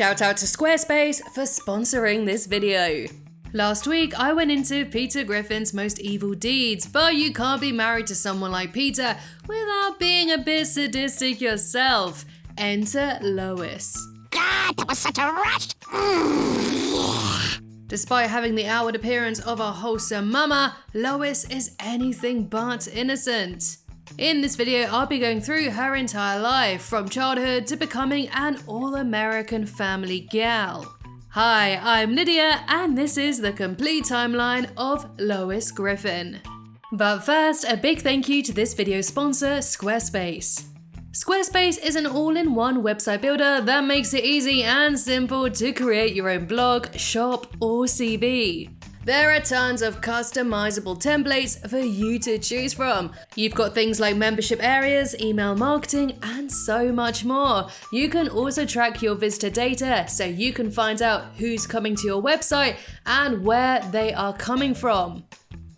Shout out to Squarespace for sponsoring this video. Last week, I went into Peter Griffin's most evil deeds, but you can't be married to someone like Peter without being a bit sadistic yourself. Enter Lois. God, that was such a rush! Despite having the outward appearance of a wholesome mama, Lois is anything but innocent. In this video, I'll be going through her entire life, from childhood to becoming an all-American family gal. Hi, I'm Lydia, and this is the complete timeline of Lois Griffin. But first, a big thank you to this video sponsor, Squarespace. Squarespace is an all-in-one website builder that makes it easy and simple to create your own blog, shop, or CV. There are tons of customizable templates for you to choose from. You've got things like membership areas, email marketing, and so much more. You can also track your visitor data so you can find out who's coming to your website and where they are coming from.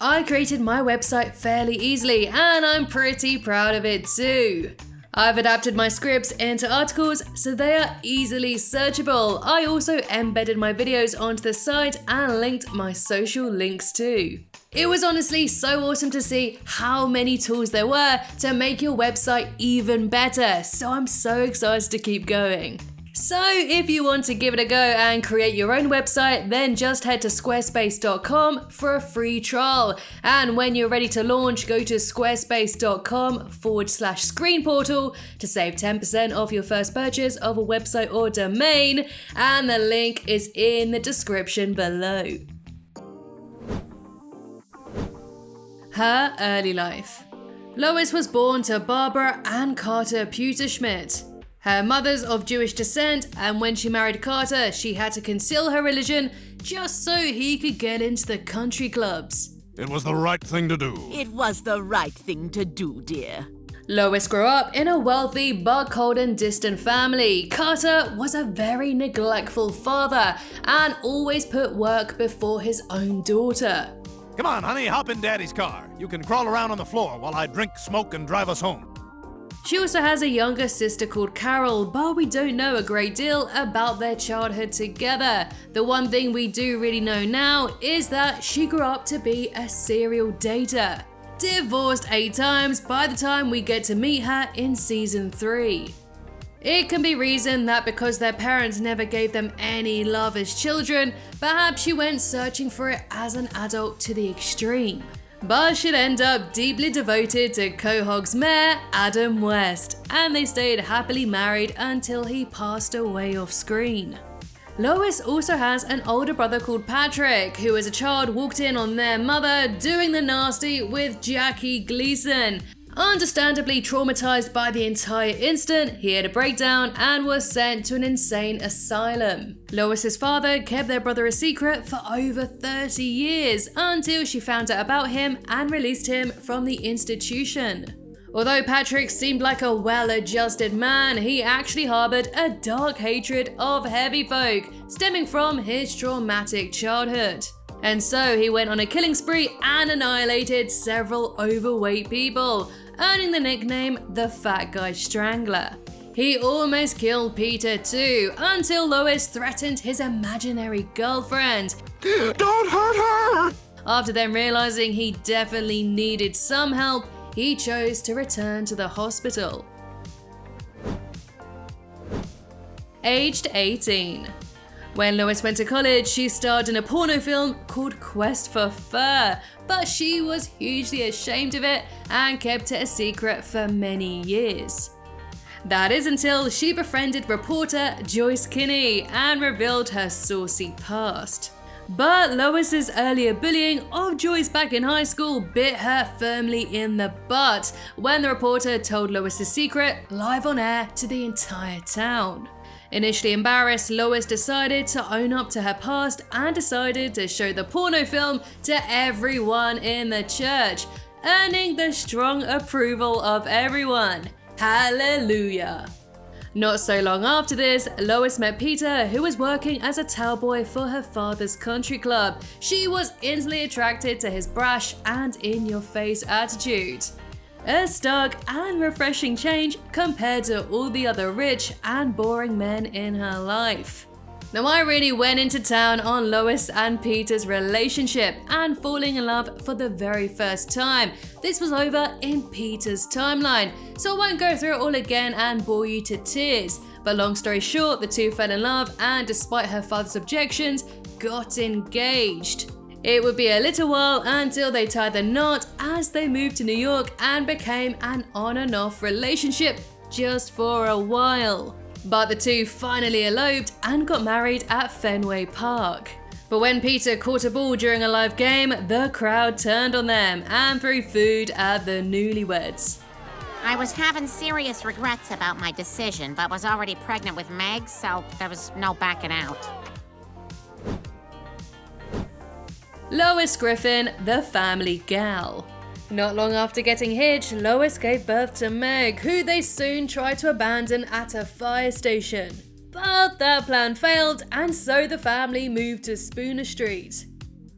I created my website fairly easily, and I'm pretty proud of it too. I've adapted my scripts into articles so they are easily searchable. I also embedded my videos onto the site and linked my social links too. It was honestly so awesome to see how many tools there were to make your website even better, so I'm so excited to keep going. So if you want to give it a go and create your own website, then just head to squarespace.com for a free trial. And when you're ready to launch, go to squarespace.com/screen portal to save 10% off your first purchase of a website or domain. And the link is in the description below. Her early life. Lois was born to Barbara and Carter Schmidt. Her mother's of Jewish descent, and when she married Carter, she had to conceal her religion just so he could get into the country clubs. It was the right thing to do. It was the right thing to do, dear. Lois grew up in a wealthy but cold and distant family. Carter was a very neglectful father and always put work before his own daughter. Come on, honey, hop in Daddy's car. You can crawl around on the floor while I drink, smoke, and drive us home. She also has a younger sister called Carol, but we don't know a great deal about their childhood together. The one thing we do really know now is that she grew up to be a serial dater. Divorced 8 times by the time we get to meet her in season 3. It can be reasoned that because their parents never gave them any love as children, perhaps she went searching for it as an adult to the extreme. But she'd end up deeply devoted to Quahog's mayor, Adam West, and they stayed happily married until he passed away off screen. Lois also has an older brother called Patrick, who as a child walked in on their mother doing the nasty with Jackie Gleason. Understandably traumatized by the entire incident, he had a breakdown and was sent to an insane asylum. Lois's father kept their brother a secret for over 30 years until she found out about him and released him from the institution. Although Patrick seemed like a well-adjusted man, he actually harbored a dark hatred of heavy folk stemming from his traumatic childhood. And so he went on a killing spree and annihilated several overweight people, earning the nickname the Fat Guy Strangler. He almost killed Peter too, until Lois threatened his imaginary girlfriend. Don't hurt her! After then realizing he definitely needed some help, he chose to return to the hospital. Aged 18. When Lois went to college, she starred in a porno film called Quest for Fur, but she was hugely ashamed of it and kept it a secret for many years. That is until she befriended reporter Joyce Kinney and revealed her saucy past. But Lois's earlier bullying of Joyce back in high school bit her firmly in the butt when the reporter told Lois's secret live on air to the entire town. Initially embarrassed, Lois decided to own up to her past and decided to show the porno film to everyone in the church, earning the strong approval of everyone. Hallelujah! Not so long after this, Lois met Peter, who was working as a towelboy for her father's country club. She was instantly attracted to his brash and in-your-face attitude. A stark and refreshing change compared to all the other rich and boring men in her life. Now I really went into town on Lois and Peter's relationship and falling in love for the very first time. This was over in Peter's timeline, so I won't go through it all again and bore you to tears. But long story short, the two fell in love and despite her father's objections, got engaged. It would be a little while until they tied the knot as they moved to New York and became an on and off relationship just for a while. But the two finally eloped and got married at Fenway Park. But when Peter caught a ball during a live game, the crowd turned on them and threw food at the newlyweds. I was having serious regrets about my decision, but was already pregnant with Meg, so there was no backing out. Lois Griffin, the family gal. Not long after getting hitched, Lois gave birth to Meg, who they soon tried to abandon at a fire station. But that plan failed, and so the family moved to Spooner Street.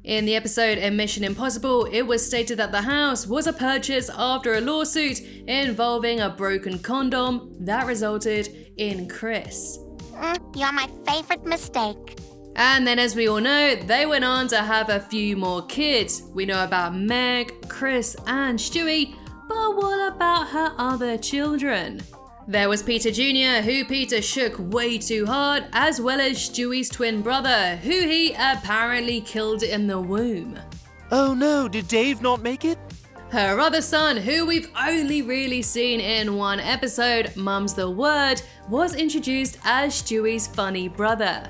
In the episode in Mission Impossible, it was stated that the house was a purchase after a lawsuit involving a broken condom that resulted in Chris. You're my favorite mistake. And then, as we all know, they went on to have a few more kids. We know about Meg, Chris, and Stewie, but what about her other children? There was Peter Jr., who Peter shook way too hard, as well as Stewie's twin brother, who he apparently killed in the womb. Oh no, did Dave not make it? Her other son, who we've only really seen in one episode, Mum's the Word, was introduced as Stewie's funny brother.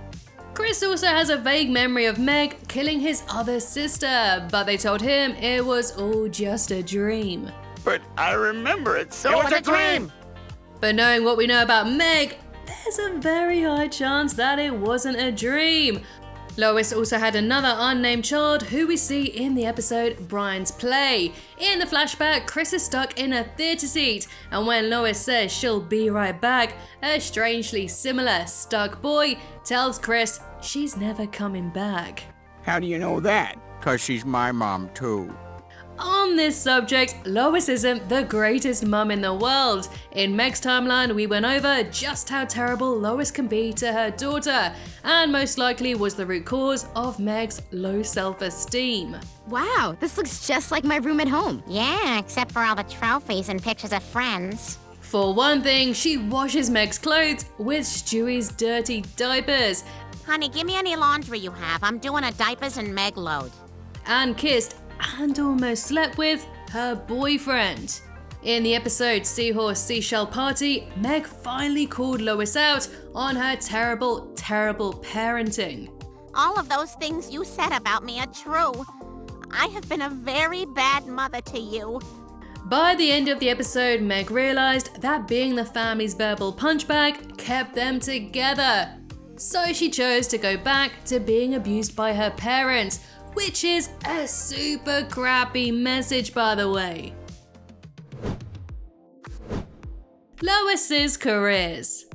Chris also has a vague memory of Meg killing his other sister, but they told him it was all just a dream. But I remember it, so It was a dream! But knowing what we know about Meg, there's a very high chance that it wasn't a dream. Lois also had another unnamed child who we see in the episode Brian's Play. In the flashback, Chris is stuck in a theatre seat, and when Lois says she'll be right back, a strangely similar stuck boy tells Chris she's never coming back. How do you know that? 'Cause she's my mom too. On this subject, Lois isn't the greatest mum in the world. In Meg's timeline, we went over just how terrible Lois can be to her daughter, and most likely was the root cause of Meg's low self-esteem. Wow, this looks just like my room at home. Yeah, except for all the trophies and pictures of friends. For one thing, she washes Meg's clothes with Stewie's dirty diapers, Honey, give me any laundry you have. I'm doing a diapers and Meg load. and kissed and almost slept with her boyfriend. In the episode Seahorse Seashell Party, Meg finally called Lois out on her terrible, terrible parenting. All of those things you said about me are true. I have been a very bad mother to you. By the end of the episode, Meg realized that being the family's verbal punchbag kept them together. So she chose to go back to being abused by her parents, which is a super crappy message, by the way. Lois's careers.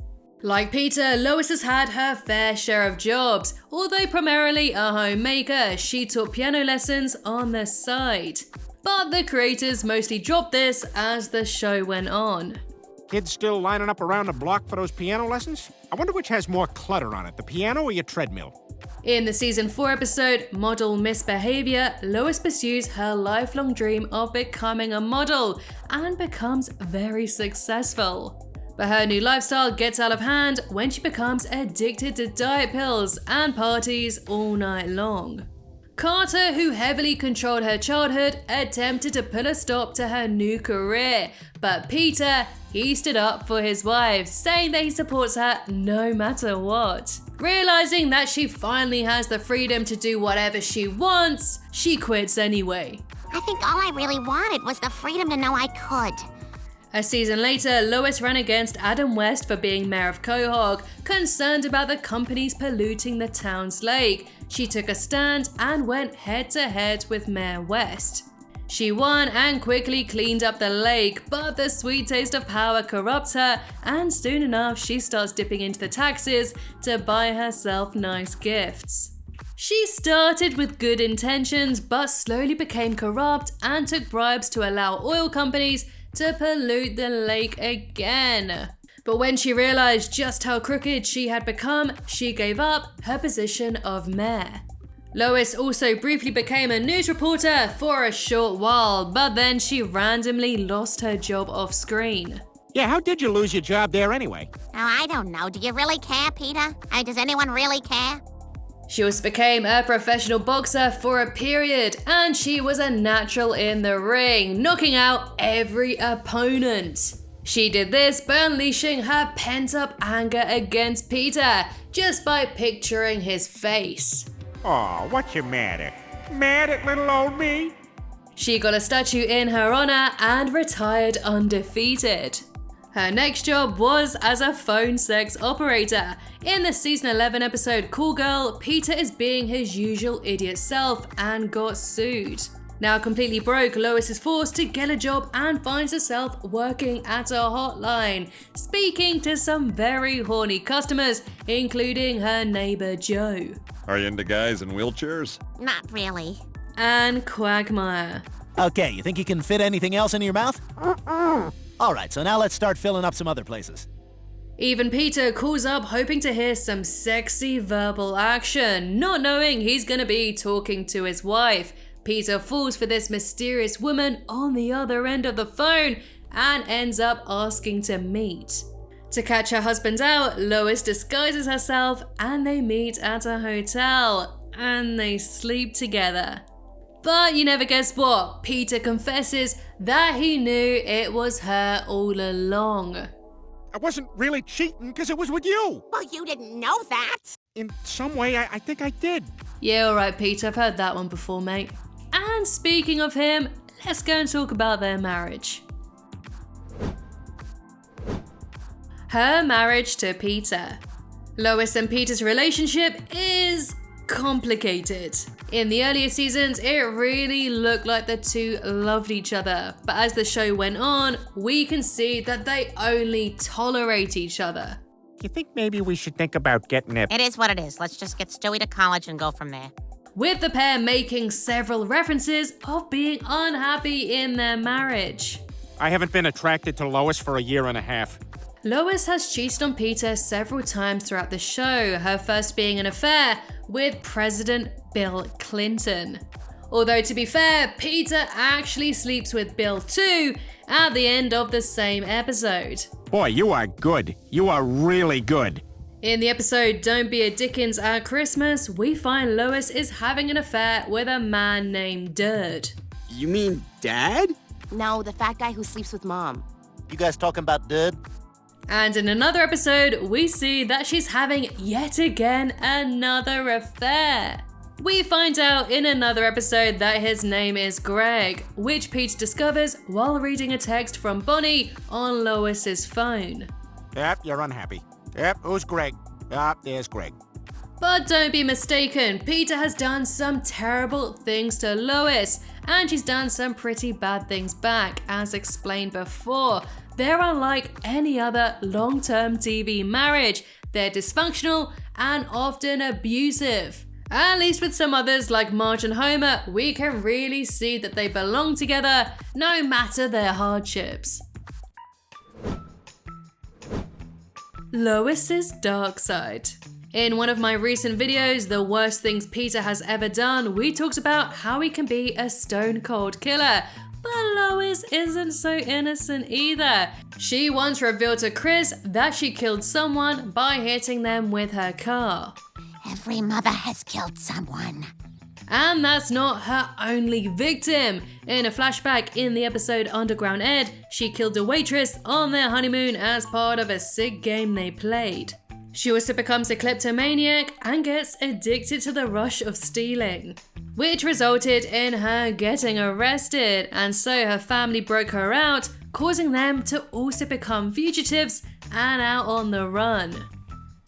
Like Peter, Lois has had her fair share of jobs. Although primarily a homemaker, she took piano lessons on the side. But the creators mostly dropped this as the show went on. Kids still lining up around the block for those piano lessons? I wonder which has more clutter on it, the piano or your treadmill? In the season 4 episode, Model Misbehavior, Lois pursues her lifelong dream of becoming a model and becomes very successful. But her new lifestyle gets out of hand when she becomes addicted to diet pills and parties all night long. Carter, who heavily controlled her childhood, attempted to put a stop to her new career, but Peter, he stood up for his wife, saying that he supports her no matter what. Realizing that she finally has the freedom to do whatever she wants, she quits anyway. I think all I really wanted was the freedom to know I could. A season later, Lois ran against Adam West for being mayor of Quahog, concerned about the companies polluting the town's lake. She took a stand and went head-to-head with Mayor West. She won and quickly cleaned up the lake, but the sweet taste of power corrupts her, and soon enough she starts dipping into the taxes to buy herself nice gifts. She started with good intentions, but slowly became corrupt and took bribes to allow oil companies to pollute the lake again. But when she realized just how crooked she had become, she gave up her position of mayor. Lois also briefly became a news reporter for a short while, but then she randomly lost her job off screen. Yeah, how did you lose your job there anyway? Oh, I don't know. Do you really care, Peter? Does anyone really care? She also became a professional boxer for a period, and she was a natural in the ring, knocking out every opponent. She did this by unleashing her pent-up anger against Peter, just by picturing his face. Aw, what you mad at? Mad at little old me? She got a statue in her honor and retired undefeated. Her next job was as a phone sex operator. In the season 11 episode Call Girl, Peter is being his usual idiot self and got sued. Now completely broke, Lois is forced to get a job and finds herself working at a hotline, speaking to some very horny customers, including her neighbor Joe. Are you into guys in wheelchairs? Not really. And Quagmire. Okay, you think you can fit anything else into your mouth? All right, so now let's start filling up some other places. Even Peter calls up hoping to hear some sexy verbal action, not knowing he's gonna be talking to his wife. Peter falls for this mysterious woman on the other end of the phone and ends up asking to meet. To catch her husband out, Lois disguises herself and they meet at a hotel and they sleep together. But you never guess what, Peter confesses that he knew it was her all along. I wasn't really cheating because it was with you. Well, you didn't know that. In some way, I think I did. Yeah, alright Peter, I've heard that one before, mate. And speaking of him, let's go and talk about their marriage. Her marriage to Peter. Lois and Peter's relationship is complicated. In the earlier seasons, it really looked like the two loved each other, but as the show went on, we can see that they only tolerate each other. You think maybe we should think about getting it? It is what it is. Let's just get Stewie to college and go from there. With the pair making several references of being unhappy in their marriage. I haven't been attracted to Lois for a year and a half. Lois has cheated on Peter several times throughout the show, her first being an affair with President Bill Clinton. Although to be fair, Peter actually sleeps with Bill too at the end of the same episode. Boy, you are good. You are really good. In the episode Don't Be a Dickens at Christmas, we find Lois is having an affair with a man named Dirt. You mean Dad? No, the fat guy who sleeps with Mom. You guys talking about Dud? And in another episode, we see that she's having yet again another affair. We find out in another episode that his name is Greg, which Pete discovers while reading a text from Bonnie on Lois's phone. Yep, you're unhappy. Yep, who's Greg? Yep, there's Greg. But don't be mistaken, Peter has done some terrible things to Lois, and she's done some pretty bad things back, as explained before. They're unlike any other long-term TV marriage. They're dysfunctional and often abusive. At least with some others like Marge and Homer, we can really see that they belong together no matter their hardships. Lois's dark side. In one of my recent videos, The Worst Things Peter Has Ever Done, we talked about how he can be a stone cold killer. But Lois isn't so innocent either. She once revealed to Chris that she killed someone by hitting them with her car. Every mother has killed someone. And that's not her only victim. In a flashback in the episode Underground Ed, she killed a waitress on their honeymoon as part of a sick game they played. She also becomes a kleptomaniac and gets addicted to the rush of stealing, which resulted in her getting arrested, and so her family broke her out, causing them to also become fugitives and out on the run.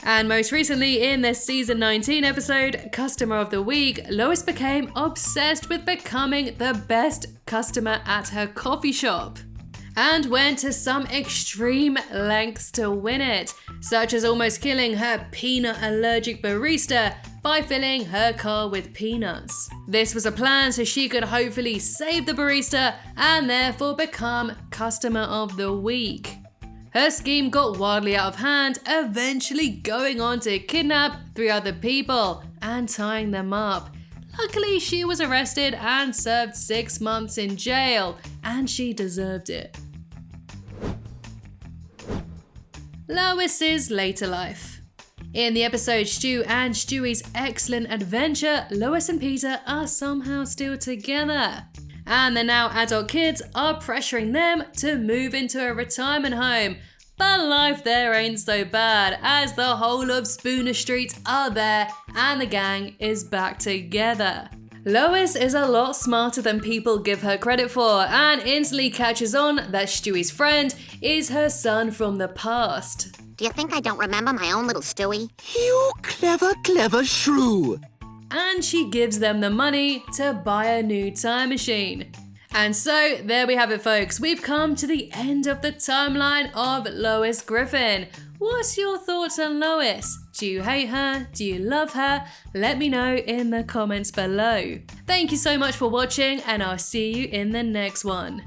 And most recently in this season 19 episode, Customer of the Week, Lois became obsessed with becoming the best customer at her coffee shop and went to some extreme lengths to win it, such as almost killing her peanut allergic barista by filling her car with peanuts. This was a plan so she could hopefully save the barista and therefore become Customer of the Week. Her scheme got wildly out of hand, eventually going on to kidnap 3 other people and tying them up. Luckily, she was arrested and served 6 months in jail, and she deserved it. Lois's later life. In the episode Stu and Stewie's Excellent Adventure, Lois and Peter are somehow still together. And their now adult kids are pressuring them to move into a retirement home. But life there ain't so bad, as the whole of Spooner Street are there and the gang is back together. Lois is a lot smarter than people give her credit for and instantly catches on that Stewie's friend is her son from the past. Do you think I don't remember my own little Stewie? You clever shrew. And she gives them the money to buy a new time machine. And so there we have it, folks. We've come to the end of the timeline of Lois Griffin. What's your thoughts on Lois? Do you hate her? Do you love her? Let me know in the comments below. Thank you so much for watching, and I'll see you in the next one.